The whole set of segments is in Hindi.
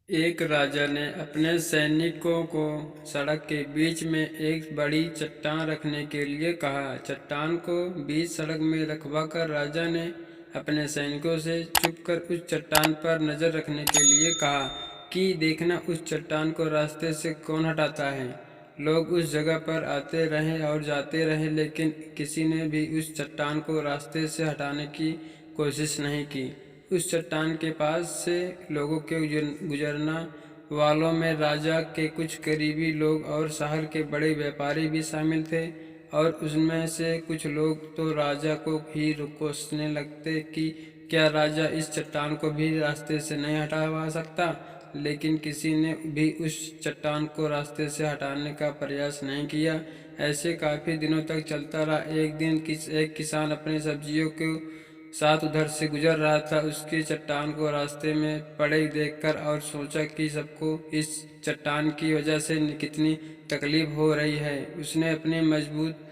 एक राजा ने अपने सैनिकों को सड़क के बीच में एक बड़ी चट्टान रखने के लिए कहा। चट्टान को बीच सड़क में रखवाकर राजा ने अपने सैनिकों से छुपकर उस चट्टान पर नजर रखने के लिए कहा कि देखना उस चट्टान को रास्ते से कौन हटाता है। लोग उस जगह पर आते रहे और जाते रहे, लेकिन किसी ने भी उस चट्टान को रास्ते से हटाने की कोशिश नहीं की। उस चट्टान के पास से लोगों के गुजरना वालों में राजा के कुछ करीबी लोग और शहर के बड़े व्यापारी भी शामिल थे, और उसमें से कुछ लोग तो राजा को ही कोसने लगते कि क्या राजा इस चट्टान को भी रास्ते से नहीं हटवा सकता। लेकिन किसी ने भी उस चट्टान को रास्ते से हटाने का प्रयास नहीं किया। ऐसे काफ़ी दिनों तक चलता रहा। एक दिन एक किसान अपनी सब्जियों को साथ उधर से गुजर रहा था। उसकी चट्टान को रास्ते में पड़े देखकर और सोचा कि सबको इस चट्टान की वजह से कितनी तकलीफ हो रही है। उसने अपनी मजबूत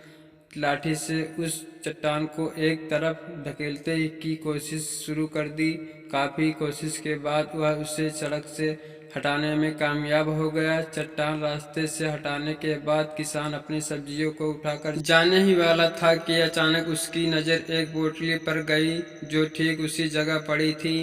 लाठी से उस चट्टान को एक तरफ धकेलते की कोशिश शुरू कर दी। काफ़ी कोशिश के बाद वह उसे सड़क से हटाने में कामयाब हो गया। चट्टान रास्ते से हटाने के बाद किसान अपनी सब्जियों को उठाकर जाने ही वाला था कि अचानक उसकी नज़र एक पोटली पर गई जो ठीक उसी जगह पड़ी थी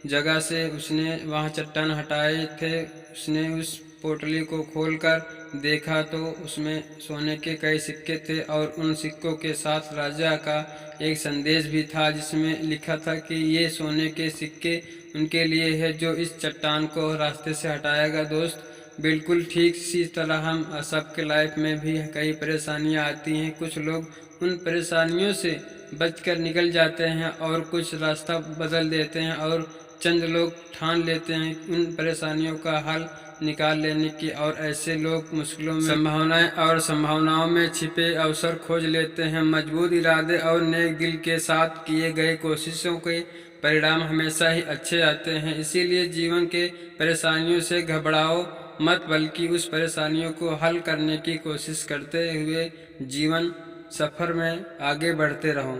जगह से उसने वहां चट्टान हटाए थे। उसने उस पोटली को खोलकर देखा तो उसमें सोने के कई सिक्के थे और उन सिक्कों के साथ राजा का एक संदेश भी था जिसमें लिखा था कि ये सोने के सिक्के उनके लिए है जो इस चट्टान को रास्ते से हटाएगा। दोस्त, बिल्कुल ठीक इसी तरह हम सबके लाइफ में भी कई परेशानियां आती हैं। कुछ लोग उन परेशानियों से बचकर निकल जाते हैं और कुछ रास्ता बदल देते हैं, और चंद लोग ठान लेते हैं उन परेशानियों का हल निकाल लेने की, और ऐसे लोग मुश्किलों में संभावनाएं और संभावनाओं में छिपे अवसर खोज लेते हैं। मजबूत इरादे और नेक दिल के साथ किए गए कोशिशों के परिणाम हमेशा ही अच्छे आते हैं। इसीलिए जीवन के परेशानियों से घबराओ मत, बल्कि उस परेशानियों को हल करने की कोशिश करते हुए जीवन सफर में आगे बढ़ते रहो।